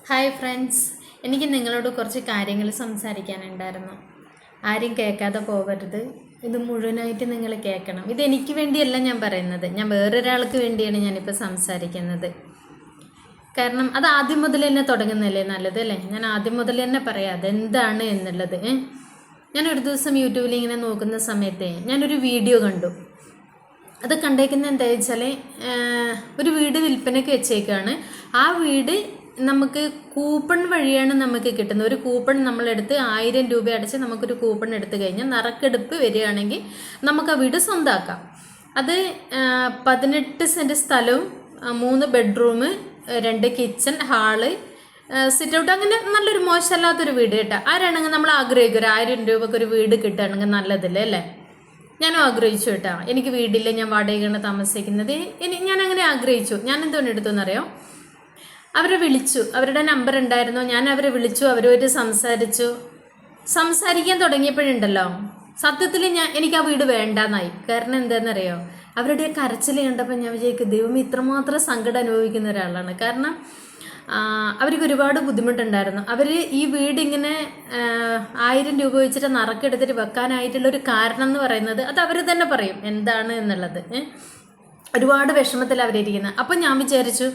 Hi friends, എനിക്ക് നിങ്ങളോട് കുറച്ച് കാര്യങ്ങൾ സംസാരിക്കാനുണ്ടായിരുന്നു. ആരും കേൾക്കാതെ പോകരുത്. ഇത് മുഴുവനായിട്ട് നിങ്ങൾ കേൾക്കണം. ഇതെനിക്ക് വേണ്ടിയല്ല ഞാൻ പറയുന്നത്, ഞാൻ വേറൊരാൾക്ക് വേണ്ടിയാണ് ഞാനിപ്പോൾ സംസാരിക്കുന്നത്. കാരണം അത് ആദ്യം മുതൽ തന്നെ തുടങ്ങുന്നതല്ലേ നല്ലത് അല്ലേ? ഞാൻ ആദ്യം മുതൽ തന്നെ പറയാം അതെന്താണ് എന്നുള്ളത്. ഞാനൊരു ദിവസം യൂട്യൂബിൽ ഇങ്ങനെ നോക്കുന്ന സമയത്ത് ഞാനൊരു വീഡിയോ കണ്ടു. അത് കണ്ടേക്കുന്നത് എന്താ വെച്ചാൽ, ഒരു വീട് വിൽപ്പനയ്ക്ക് വെച്ചേക്കാണ്. ആ വീട് നമുക്ക് കൂപ്പൺ വഴിയാണ് നമുക്ക് കിട്ടുന്നത്. ഒരു കൂപ്പൺ നമ്മളെടുത്ത് 1000 രൂപ അടച്ച് നമുക്കൊരു കൂപ്പൺ എടുത്തു കഴിഞ്ഞാൽ നറുക്കെടുപ്പ് വരികയാണെങ്കിൽ നമുക്ക് ആ വീട് സ്വന്തമാക്കാം. അത് 18 സെൻറ്റ് സ്ഥലവും 3 bedroom, 2 kitchen, hall, sit out, അങ്ങനെ നല്ലൊരു മോശമല്ലാത്തൊരു വീട് കേട്ടോ. ആരാണെങ്കിൽ നമ്മൾ ആഗ്രഹിക്കും ഒരു 1000 രൂപയ്ക്ക് ഒരു വീട് കിട്ടുകയാണെങ്കിൽ നല്ലതല്ലേ അല്ലേ? ഞാനും ആഗ്രഹിച്ചു കേട്ടോ. എനിക്ക് വീടില്ല, ഞാൻ വാടകയാണ് താമസിക്കുന്നത്. ഞാൻ അങ്ങനെ ആഗ്രഹിച്ചു. ഞാൻ എന്തുകൊണ്ട് എടുത്തെന്നറിയോ? അവരെ വിളിച്ചു, അവരുടെ നമ്പർ ഉണ്ടായിരുന്നു. ഞാൻ അവരെ വിളിച്ചു, അവരുമായിട്ട് സംസാരിക്കാൻ തുടങ്ങിയപ്പോഴുണ്ടല്ലോ, സത്യത്തിൽ എനിക്ക് ആ വീട് വേണ്ടാന്നായി. കാരണം എന്താണെന്നറിയോ? അവരുടെ കരച്ചിൽ കണ്ടപ്പോൾ ഞാൻ വിചാരിക്കും, ദൈവം ഇത്രമാത്രം സങ്കടം അനുഭവിക്കുന്ന ഒരാളാണ്. കാരണം അവർക്ക് ഒരുപാട് ബുദ്ധിമുട്ടുണ്ടായിരുന്നു. അവർ ഈ വീട് ഇങ്ങനെ 1000 രൂപ വെച്ചിട്ട് നറുക്കെടുത്തിട്ട് വെക്കാനായിട്ടുള്ളൊരു കാരണം എന്ന് പറയുന്നത് അത് അവർ തന്നെ പറയും എന്താണ് എന്നുള്ളത്. ഒരുപാട് വിഷമത്തിൽ അവരിയ്ക്കുന്നത്. അപ്പം ഞാൻ വിചാരിച്ചു,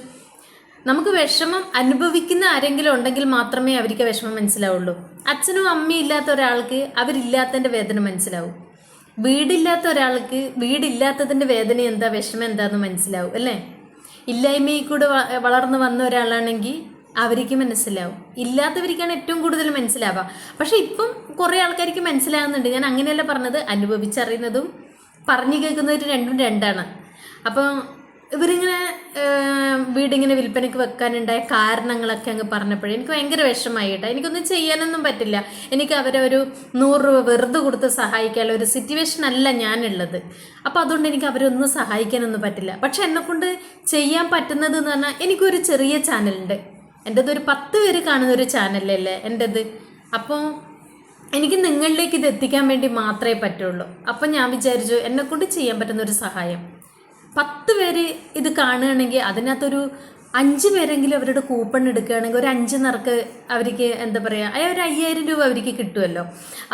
നമുക്ക് വിഷമം അനുഭവിക്കുന്ന ആരെങ്കിലും ഉണ്ടെങ്കിൽ മാത്രമേ അവർക്ക് വിഷമം മനസ്സിലാവുള്ളൂ. അച്ഛനും അമ്മയും ഇല്ലാത്ത ഒരാൾക്ക് അവരില്ലാത്തതിൻ്റെ വേദന മനസ്സിലാവും. വീടില്ലാത്ത ഒരാൾക്ക് വീടില്ലാത്തതിൻ്റെ വേദന എന്താ, വിഷമം എന്താന്ന് മനസ്സിലാവും അല്ലേ? ഇല്ലായ്മയിൽ കൂടെ വളർന്നു വന്ന ഒരാളാണെങ്കിൽ അവർക്ക് മനസ്സിലാവും. ഇല്ലാത്തവർക്കാണ് ഏറ്റവും കൂടുതൽ മനസ്സിലാവുക. പക്ഷെ ഇപ്പം കുറേ ആൾക്കാർക്ക് മനസ്സിലാകുന്നുണ്ട്. ഞാൻ അങ്ങനെയല്ല പറഞ്ഞത്, അനുഭവിച്ചറിയുന്നതും പറഞ്ഞു കേൾക്കുന്നവർ രണ്ടും രണ്ടാണ്. അപ്പം ഇവരിങ്ങനെ വീടിങ്ങനെ വിൽപ്പനയ്ക്ക് വെക്കാനുണ്ടായ കാരണങ്ങളൊക്കെ അങ്ങ് പറഞ്ഞപ്പോഴേ എനിക്ക് ഭയങ്കര വിഷമമായി കേട്ടോ. എനിക്കൊന്നും ചെയ്യാനൊന്നും പറ്റില്ല. എനിക്ക് അവരെ ഒരു 100 രൂപ വെറുതെ കൊടുത്ത് സഹായിക്കാനുള്ള ഒരു സിറ്റുവേഷൻ അല്ല ഞാനുള്ളത്. അപ്പോൾ അതുകൊണ്ട് എനിക്ക് അവരൊന്നും സഹായിക്കാനൊന്നും പറ്റില്ല. പക്ഷെ എന്നെക്കൊണ്ട് ചെയ്യാൻ പറ്റുന്നത് എന്ന് പറഞ്ഞാൽ, എനിക്കൊരു ചെറിയ ചാനലുണ്ട്. എൻ്റെത് ഒരു 10 പേര് കാണുന്ന ഒരു ചാനലല്ലേ എൻ്റെത്. അപ്പോൾ എനിക്ക് നിങ്ങളിലേക്ക് ഇത് എത്തിക്കാൻ വേണ്ടി മാത്രമേ പറ്റുള്ളൂ. അപ്പം ഞാൻ വിചാരിച്ചു, എന്നെക്കൊണ്ട് ചെയ്യാൻ പറ്റുന്ന ഒരു സഹായം, 10 പേര് ഇത് കാണുകയാണെങ്കിൽ അതിനകത്തൊരു 5 പേരെങ്കിലും അവരുടെ കൂപ്പൺ എടുക്കുകയാണെങ്കിൽ ഒരു 5 നറുക്ക് അവർക്ക് എന്താ പറയുക, ഒരു 5000 രൂപ അവർക്ക് കിട്ടുമല്ലോ.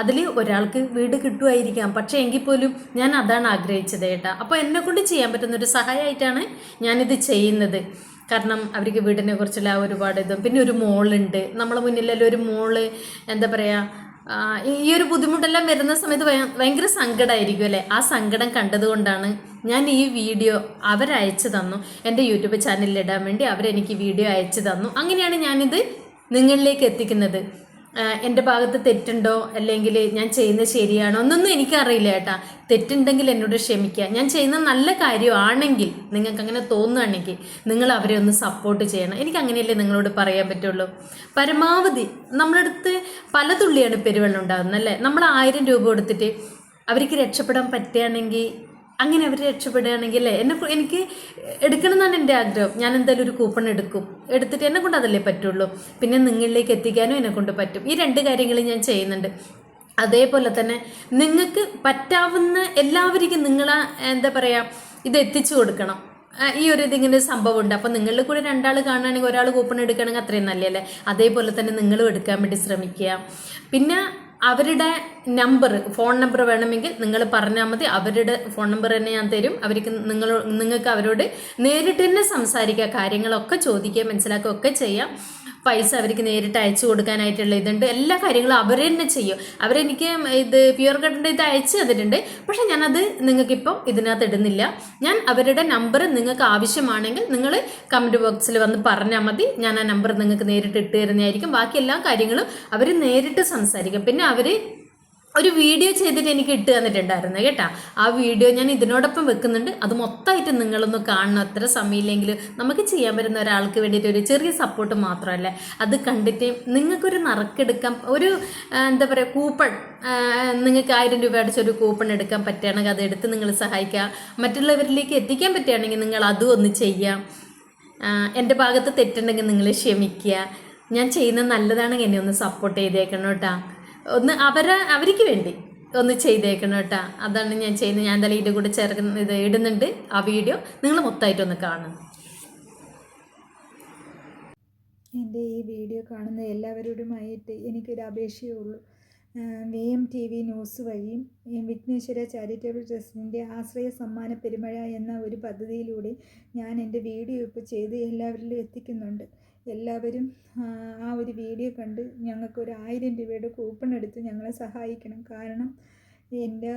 അതിൽ ഒരാൾക്ക് വീട് കിട്ടുമായിരിക്കാം. പക്ഷേ എങ്കിൽ പോലും ഞാൻ അതാണ് ആഗ്രഹിച്ചത് കേട്ടോ. അപ്പോൾ എന്നെക്കൊണ്ട് ചെയ്യാൻ പറ്റുന്നൊരു സഹായമായിട്ടാണ് ഞാനിത് ചെയ്യുന്നത്. കാരണം അവർക്ക് വീടിനെ കുറിച്ചുള്ള ഒരുപാട് ഇതും, പിന്നെ ഒരു മോളുണ്ട് നമ്മളെ മുന്നിലെല്ലാം. ഒരു മോള് എന്താ പറയുക, ഈ ഒരു ബുദ്ധിമുട്ടെല്ലാം വരുന്ന സമയത്ത് ഭയങ്കര സങ്കടമായിരിക്കും അല്ലേ? ആ സങ്കടം കണ്ടതുകൊണ്ടാണ് ഞാൻ ഈ വീഡിയോ അവരയച്ചു തന്നു. എൻ്റെ യൂട്യൂബ് ചാനലിൽ ഇടാൻ വേണ്ടി അവരെനിക്ക് വീഡിയോ അയച്ചു തന്നു. അങ്ങനെയാണ് ഞാനിത് നിങ്ങളിലേക്ക് എത്തിക്കുന്നത്. എൻ്റെ ഭാഗത്ത് തെറ്റുണ്ടോ അല്ലെങ്കിൽ ഞാൻ ചെയ്യുന്നത് ശരിയാണോ എന്നൊന്നും എനിക്കറിയില്ല കേട്ടാ. തെറ്റുണ്ടെങ്കിൽ എന്നോട് ക്ഷമിക്കുക. ഞാൻ ചെയ്യുന്ന നല്ല കാര്യമാണെങ്കിൽ, നിങ്ങൾക്ക് അങ്ങനെ തോന്നുകയാണെങ്കിൽ നിങ്ങൾ അവരെ ഒന്ന് സപ്പോർട്ട് ചെയ്യണം. എനിക്ക് അങ്ങനെയല്ലേ നിങ്ങളോട് പറയാൻ പറ്റുള്ളൂ. പരമാവധി നമ്മളടുത്ത് പല തുള്ളിയാണ് പെരുവെള്ളം ഉണ്ടാകുന്നത് അല്ലേ? നമ്മൾ 1000 രൂപ കൊടുത്തിട്ട് അവർക്ക് രക്ഷപ്പെടാൻ പറ്റുകയാണെങ്കിൽ, അങ്ങനെ അവർ രക്ഷപ്പെടുകയാണെങ്കിൽ അല്ലേ, എനിക്ക് എടുക്കണം എന്നാണ് എൻ്റെ ആഗ്രഹം. ഞാൻ എന്തായാലും ഒരു കൂപ്പൺ എടുത്തിട്ട് എന്നെ കൊണ്ട് അതല്ലേ പറ്റുള്ളൂ. പിന്നെ നിങ്ങളിലേക്ക് എത്തിക്കാനും എന്നെ കൊണ്ട് പറ്റും. ഈ 2 കാര്യങ്ങൾ ഞാൻ ചെയ്യുന്നുണ്ട്. അതേപോലെ തന്നെ നിങ്ങൾക്ക് പറ്റാവുന്ന എല്ലാവർക്കും നിങ്ങളെ എന്താ പറയുക, ഇത് എത്തിച്ചു കൊടുക്കണം. ഈ ഒരു ഇതിങ്ങനെ സംഭവം ഉണ്ട്. അപ്പം നിങ്ങളിൽ കൂടെ 2 ആൾ കാണുകയാണെങ്കിൽ ഒരാൾ കൂപ്പൺ എടുക്കുകയാണെങ്കിൽ അത്രയും നല്ലതല്ലേ? അതേപോലെ തന്നെ നിങ്ങളും എടുക്കാൻ വേണ്ടി ശ്രമിക്കുക. പിന്നെ അവരുടെ ഫോൺ നമ്പർ വേണമെങ്കിൽ നിങ്ങൾ പറഞ്ഞാൽ മതി. അവരുടെ ഫോൺ നമ്പർ തന്നെ ഞാൻ തരും. നിങ്ങൾക്ക് അവരോട് നേരിട്ട് തന്നെ സംസാരിക്കുക, കാര്യങ്ങളൊക്കെ ചോദിക്കുക, മനസ്സിലാക്കുക ഒക്കെ ചെയ്യാം. പൈസ അവർക്ക് നേരിട്ട് അയച്ചു കൊടുക്കാനായിട്ടുള്ള ഇതുണ്ട്. എല്ലാ കാര്യങ്ങളും അവർ തന്നെ ചെയ്യും. അവരെനിക്ക് ഇത് പ്യുവർ കട്ടിൻ്റെ ഇത് അയച്ചു തന്നിട്ടുണ്ട്. പക്ഷെ ഞാനത് നിങ്ങൾക്കിപ്പം ഇതിനകത്ത് ഇടുന്നില്ല. ഞാൻ അവരുടെ നമ്പർ നിങ്ങൾക്ക് ആവശ്യമാണെങ്കിൽ നിങ്ങൾ കമൻറ്റ് ബോക്സിൽ വന്ന് പറഞ്ഞാൽ മതി. ഞാൻ ആ നമ്പർ നിങ്ങൾക്ക് നേരിട്ട് ഇട്ട് തരുന്നതായിരിക്കും. ബാക്കി എല്ലാ കാര്യങ്ങളും അവർ നേരിട്ട് സംസാരിക്കും. പിന്നെ അവർ ഒരു വീഡിയോ ചെയ്തിട്ട് എനിക്ക് ഇട്ട് തന്നിട്ടുണ്ടായിരുന്നു കേട്ടോ. ആ വീഡിയോ ഞാൻ ഇതിനോടൊപ്പം വെക്കുന്നുണ്ട്. അത് മൊത്തമായിട്ട് നിങ്ങളൊന്ന് കാണണം. അത്ര സമയമില്ലെങ്കിലും നമുക്ക് ചെയ്യാൻ പറ്റുന്ന ഒരാൾക്ക് വേണ്ടിയിട്ട് ഒരു ചെറിയ സപ്പോർട്ട് മാത്രമല്ല, അത് കണ്ടിട്ട് നിങ്ങൾക്കൊരു നറുക്കെടുക്കാം. ഒരു എന്താ പറയുക, കൂപ്പൺ, നിങ്ങൾക്ക് 1000 രൂപ അടിച്ചൊരു കൂപ്പൺ എടുക്കാൻ പറ്റുകയാണെങ്കിൽ അതെടുത്ത് നിങ്ങൾ സഹായിക്കുക. മറ്റുള്ളവരിലേക്ക് എത്തിക്കാൻ പറ്റുകയാണെങ്കിൽ നിങ്ങൾ അതും ഒന്ന് ചെയ്യാം. എൻ്റെ ഭാഗത്ത് തെറ്റുണ്ടെങ്കിൽ നിങ്ങൾ ക്ഷമിക്കുക. ഞാൻ ചെയ്യുന്നത് നല്ലതാണെങ്കിൽ എന്നെ ഒന്ന് സപ്പോർട്ട് ചെയ്തേക്കണം കേട്ടോ. ഒന്ന് അവർക്ക് വേണ്ടി ഒന്ന് ചെയ്തേക്കണം കേട്ടോ. അതാണ് ഞാൻ ചെയ്യുന്നത്. ഞാൻ എന്തായാലും ഇതിൻ്റെ കൂടെ ഇത് ഇടുന്നുണ്ട്. ആ വീഡിയോ നിങ്ങൾ മൊത്തമായിട്ടൊന്ന് കാണും. എൻ്റെ ഈ വീഡിയോ കാണുന്ന എല്ലാവരോടുമായിട്ട് എനിക്കൊരു അപേക്ഷയേ ഉള്ളൂ. VMTV ന്യൂസ് വഴിയും വിഘ്നേശ്വര ചാരിറ്റബിൾ ട്രസ്റ്റിൻ്റെ ആശ്രയ സമ്മാന പെരുമഴ എന്ന ഒരു പദ്ധതിയിലൂടെ ഞാൻ എൻ്റെ വീഡിയോ ഇപ്പോൾ ചെയ്ത് എല്ലാവരിലും എത്തിക്കുന്നുണ്ട്. എല്ലാവരും ആ ഒരു വീഡിയോ കണ്ട് ഞങ്ങൾക്കൊരു 1000 രൂപയുടെ കൂപ്പൺ എടുത്ത് ഞങ്ങളെ സഹായിക്കണം. കാരണം എൻ്റെ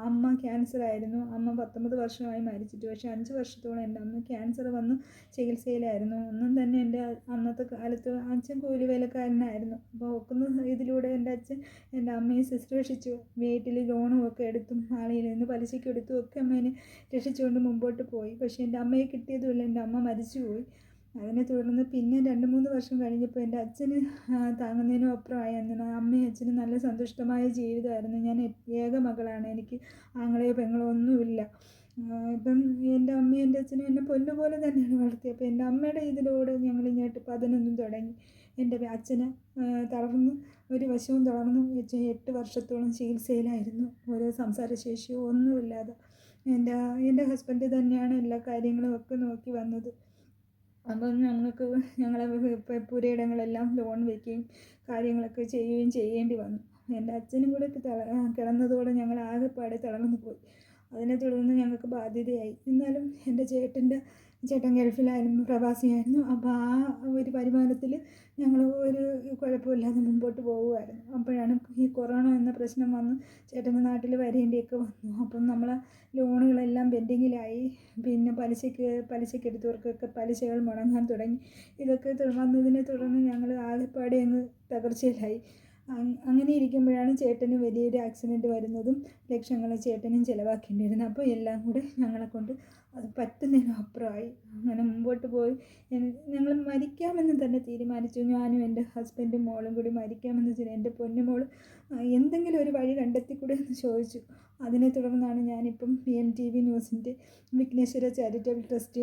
അമ്മ ക്യാൻസറായിരുന്നു. അമ്മ 19 വർഷമായി മരിച്ചിട്ട്. പക്ഷേ 5 വർഷത്തോളം എൻ്റെ അമ്മ ക്യാൻസർ വന്ന് ചികിത്സയിലായിരുന്നു. ഒന്നും തന്നെ എൻ്റെ അന്നത്തെ കാലത്ത് അച്ഛൻ കൂലിവേലക്കാരനായിരുന്നു. അപ്പോൾ ഒക്കുന്ന ഇതിലൂടെ എൻ്റെ അച്ഛൻ എൻ്റെ അമ്മയെ ശുശ്രൂഷിച്ചു. വീട്ടിൽ ലോണും ഒക്കെ എടുത്തും ആളിൽ നിന്ന് പലിശയ്ക്ക് എടുത്തും ഒക്കെ അമ്മേനെ രക്ഷിച്ചുകൊണ്ട് മുമ്പോട്ട് പോയി. പക്ഷേ എൻ്റെ അമ്മയെ കിട്ടിയതുമില്ല. എൻ്റെ അമ്മ മരിച്ചുപോയി. അതിനെ തുടർന്ന് പിന്നെ 2-3 വർഷം കഴിഞ്ഞപ്പോൾ എൻ്റെ അച്ഛന് താങ്ങുന്നതിനും അപ്പുറമായി. അമ്മയും അച്ഛനും നല്ല സന്തുഷ്ടമായ ജീവിതമായിരുന്നു. ഞാൻ ഏക മകളാണ്. എനിക്ക് ആങ്ങളെയോ പെങ്ങളോ ഒന്നുമില്ല. ഇപ്പം എൻ്റെ അമ്മയും എൻ്റെ അച്ഛനും എന്നെ പൊന്നുപോലെ തന്നെയാണ് വളർത്തിയത്. അപ്പോൾ എൻ്റെ അമ്മയുടെ ഇതിലൂടെ ഞങ്ങൾ ഇങ്ങോട്ട് 11 തുടങ്ങി. എൻ്റെ അച്ഛന് തളർന്നു, ഒരു വശവും തളർന്നു. 8 വർഷത്തോളം ചികിത്സയിലായിരുന്നു. ഓരോ സംസാരശേഷിയോ ഒന്നുമില്ലാതെ. എൻ്റെ ഹസ്ബൻഡ് തന്നെയാണ് എല്ലാ കാര്യങ്ങളും ഒക്കെ നോക്കി വന്നത്. അപ്പം ഞങ്ങളെ പുരയിടങ്ങളെല്ലാം ലോൺ വയ്ക്കുകയും കാര്യങ്ങളൊക്കെ ചെയ്യുകയും ചെയ്യേണ്ടി വന്നു. എൻ്റെ അച്ഛനും കൂടെ കിടന്നതോടെ ഞങ്ങൾ ആകെപ്പാടെ തളർന്നു പോയി. അതിനെ തുടർന്ന് ഞങ്ങൾക്ക് ബാധ്യതയായി. എന്നാലും എൻ്റെ ചേട്ടൻ ഗൾഫിലായിരുന്നു, പ്രവാസിയായിരുന്നു. അപ്പോൾ ആ ഒരു വരുമാനത്തിൽ ഞങ്ങൾ ഒരു കുഴപ്പമില്ലാതെ മുമ്പോട്ട് പോകുമായിരുന്നു. അപ്പോഴാണ് ഈ കൊറോണ എന്ന പ്രശ്നം വന്ന് ചേട്ടൻ്റെ നാട്ടിൽ വരേണ്ടിയൊക്കെ വന്നു. അപ്പം നമ്മളെ ലോണുകളെല്ലാം പെൻഡിങ്ങിലായി. പിന്നെ പലിശയ്ക്ക് എടുത്തവർക്കൊക്കെ പലിശകൾ മുടങ്ങാൻ തുടങ്ങി. ഇതൊക്കെ വന്നതിനെ തുടർന്ന് ഞങ്ങൾ ആകെപ്പാടെ അങ്ങ് തകർച്ചയിലായി. അങ്ങനെ ഇരിക്കുമ്പോഴാണ് ചേട്ടന് വലിയൊരു ആക്സിഡൻറ്റ് വരുന്നതും ലക്ഷങ്ങൾ ചേട്ടനും ചിലവാക്കേണ്ടി വരുന്നത്. അപ്പോൾ എല്ലാം കൂടെ ഞങ്ങളെക്കൊണ്ട് അത് പറ്റുന്നതിനും അപ്പുറമായി. അങ്ങനെ മുമ്പോട്ട് പോയി ഞങ്ങൾ മരിക്കാമെന്ന് തന്നെ തീരുമാനിച്ചു. ഞാനും എൻ്റെ ഹസ്ബൻഡും മോളും കൂടി മരിക്കാമെന്ന് എൻ്റെ പൊന്നുമോൾ എന്തെങ്കിലും ഒരു വഴി കണ്ടെത്തിക്കൂടെ എന്ന് ചോദിച്ചു. അതിനെ തുടർന്നാണ് ഞാനിപ്പം VMTV ന്യൂസിൻ്റെ വിഘ്നേശ്വര ചാരിറ്റബിൾ ട്രസ്റ്റ്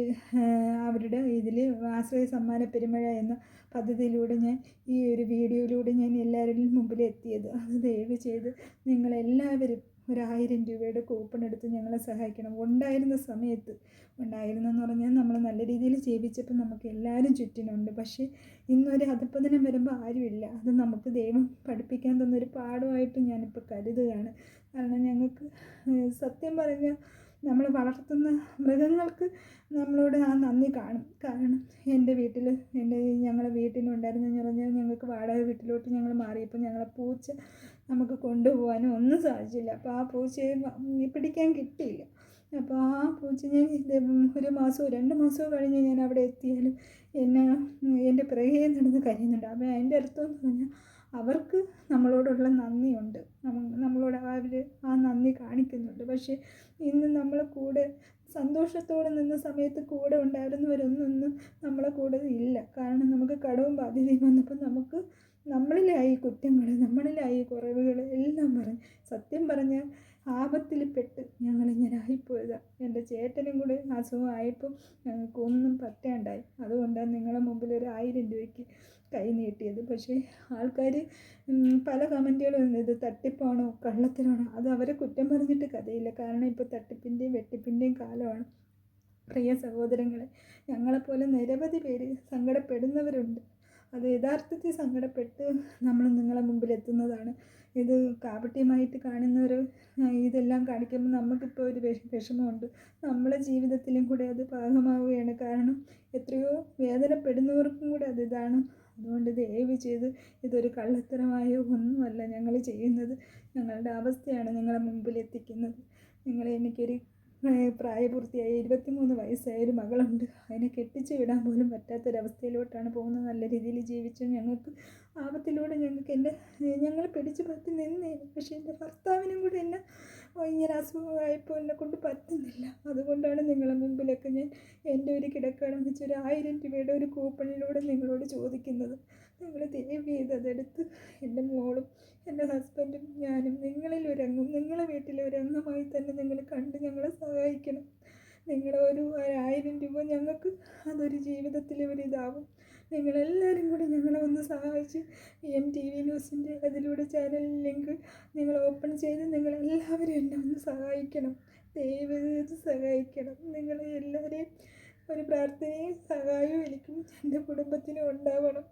അവരുടെ ഇതിൽ ആശ്രയ സമ്മാന പെരുമഴ എന്ന പദ്ധതിയിലൂടെ ഞാൻ ഈ ഒരു വീഡിയോയിലൂടെ ഞാൻ എല്ലാവരുടെയും മുമ്പിൽ എത്തിയത്. അത് ദയവ് ചെയ്ത് നിങ്ങളെല്ലാവരും ഒരു 1000 രൂപയുടെ കൂപ്പൺ എടുത്ത് ഞങ്ങളെ സഹായിക്കണം. ഉണ്ടായിരുന്നെന്ന് പറഞ്ഞാൽ നമ്മൾ നല്ല രീതിയിൽ ജീവിച്ചപ്പോൾ നമുക്ക് എല്ലാവരും ചുറ്റിനുണ്ട്. പക്ഷേ ഇന്നൊരു അധപ്പതനം വരുമ്പോൾ ആരുമില്ല. അത് നമുക്ക് ദൈവം പഠിപ്പിക്കാൻ തന്നൊരു പാഠമായിട്ട് ഞാനിപ്പോൾ കരുതുകയാണ്. കാരണം ഞങ്ങൾക്ക് സത്യം പറഞ്ഞാൽ നമ്മൾ വളർത്തുന്ന മൃഗങ്ങൾക്ക് നമ്മളോട് ആ നന്ദി കാണും. കാരണം ഞങ്ങളെ വീട്ടിലുണ്ടായിരുന്നെന്ന് പറഞ്ഞാൽ ഞങ്ങൾക്ക് വാടക വീട്ടിലോട്ട് ഞങ്ങൾ മാറിയപ്പോൾ ഞങ്ങളെ പൂച്ച നമുക്ക് കൊണ്ടുപോകാനും ഒന്നും സാധിച്ചില്ല. അപ്പോൾ ആ പൂച്ചയെ പിടിക്കാൻ കിട്ടിയില്ല. അപ്പോൾ ആ പൂച്ച ഞാൻ ഒരു മാസമോ 2 മാസമോ കഴിഞ്ഞ് ഞാൻ അവിടെ എത്തിയാലും എൻ്റെ പിറകെ നടന്ന് കരയുന്നുണ്ട്. അപ്പോൾ അതിൻ്റെ അർത്ഥം എന്ന് പറഞ്ഞാൽ അവർക്ക് നമ്മളോടുള്ള നന്ദിയുണ്ട്. നമ്മളോട് അവർ ആ നന്ദി കാണിക്കുന്നുണ്ട്. പക്ഷേ ഇന്ന് നമ്മളെ കൂടെ സന്തോഷത്തോടെ നിന്ന സമയത്ത് കൂടെ ഉണ്ടായിരുന്നവരൊന്നും നമ്മളെ കൂടെ ഇല്ല. കാരണം നമുക്ക് കടവും ബാധ്യതയും വന്നപ്പോൾ നമ്മളിലായി കുറ്റങ്ങൾ, നമ്മളിലായി കുറവുകൾ എല്ലാം പറഞ്ഞ് സത്യം പറഞ്ഞാൽ ആപത്തിൽ ഞങ്ങളിങ്ങനെ ആയിപ്പോയതാണ്. എൻ്റെ ചേട്ടനും കൂടെ അസുഖമായപ്പോൾ ഞങ്ങൾക്കൊന്നും പറ്റാണ്ടായി. അതുകൊണ്ടാണ് നിങ്ങളുടെ മുമ്പിൽ ഒരു 1000 രൂപയ്ക്ക് കൈ നീട്ടിയത്. പക്ഷേ ആൾക്കാർ പല കമൻറ്റുകളും ഇത് തട്ടിപ്പാണോ കള്ളത്തിലാണോ, അത് അവരെ കുറ്റം പറഞ്ഞിട്ട് കഥയില്ല. കാരണം ഇപ്പോൾ തട്ടിപ്പിൻ്റെയും വെട്ടിപ്പിൻ്റെയും കാലമാണ്. പ്രിയ സഹോദരങ്ങളെ, ഞങ്ങളെപ്പോലെ നിരവധി പേര് സങ്കടപ്പെടുന്നവരുണ്ട്. അത് യഥാർത്ഥത്തിൽ സങ്കടപ്പെട്ട് നമ്മൾ നിങ്ങളെ മുമ്പിൽ എത്തുന്നതാണ്. ഇത് കാപട്യമായിട്ട് കാണുന്നവർ ഇതെല്ലാം കാണിക്കുമ്പോൾ നമുക്കിപ്പോൾ ഒരു വിഷമമുണ്ട്. നമ്മളെ ജീവിതത്തിലും കൂടെ അത് ഭാഗമാവുകയാണ്. കാരണം എത്രയോ വേദനപ്പെടുന്നവർക്കും കൂടെ അതിതാണ്. അതുകൊണ്ട് ദയവ് ചെയ്ത് ഇതൊരു കള്ളത്തരമായോ ഒന്നുമല്ല ഞങ്ങൾ ചെയ്യുന്നത്. ഞങ്ങളുടെ അവസ്ഥയാണ് നിങ്ങളെ മുമ്പിൽ എത്തിക്കുന്നത്. എനിക്കൊരു പ്രായപൂർത്തിയായി 23 വയസ്സായ ഒരു മകളുണ്ട്. അതിനെ കെട്ടിച്ച് വിടാൻ പോലും പറ്റാത്തൊരവസ്ഥയിലോട്ടാണ് പോകുന്നത്. നല്ല രീതിയിൽ ജീവിച്ചു ഞങ്ങൾക്ക് ആപത്തിലൂടെ ഞങ്ങൾ പിടിച്ചു പറ്റി നിന്നേനെ. പക്ഷേ എൻ്റെ ഭർത്താവിനും കൂടെ ഇങ്ങനെ അസുഖമായപ്പോൾ എന്നെക്കൊണ്ട് പറ്റുന്നില്ല. അതുകൊണ്ടാണ് നിങ്ങളെ മുമ്പിലൊക്കെ ഞാൻ എൻ്റെ ഒരു കിടക്കടം വെച്ച് ഒരു 1000 രൂപയുടെ ഒരു കൂപ്പണിലൂടെ നിങ്ങളോട് ചോദിക്കുന്നത്. നിങ്ങൾ ദയവ് ചെയ്ത് അതെടുത്ത് എൻ്റെ മോളും എൻ്റെ ഹസ്ബൻഡും ഞാനും നിങ്ങളെ വീട്ടിലെ ഒരു അംഗമായി തന്നെ നിങ്ങൾ കണ്ട് ഞങ്ങളെ സഹായിക്കണം. നിങ്ങളുടെ ഒരു 1000 രൂപ ഞങ്ങൾക്ക് അതൊരു ജീവിതത്തിലെ ഒരു ഇതാവും. നിങ്ങളെല്ലാവരും കൂടി ഞങ്ങളെ ഒന്ന് സഹായിച്ച് VMTV ന്യൂസിൻ്റെ അതിലൂടെ ചാനൽ ലിങ്ക് നിങ്ങൾ ഓപ്പൺ ചെയ്ത് നിങ്ങളെല്ലാവരും എന്നെ ഒന്ന് സഹായിക്കണം. ദയവ് ചെയ്ത് സഹായിക്കണം. നിങ്ങളെ എല്ലാവരെയും ഒരു പ്രാർത്ഥനയും സഹായവും എനിക്കും എൻ്റെ കുടുംബത്തിനും കുടുംബത്തിനും ഉണ്ടാവണം.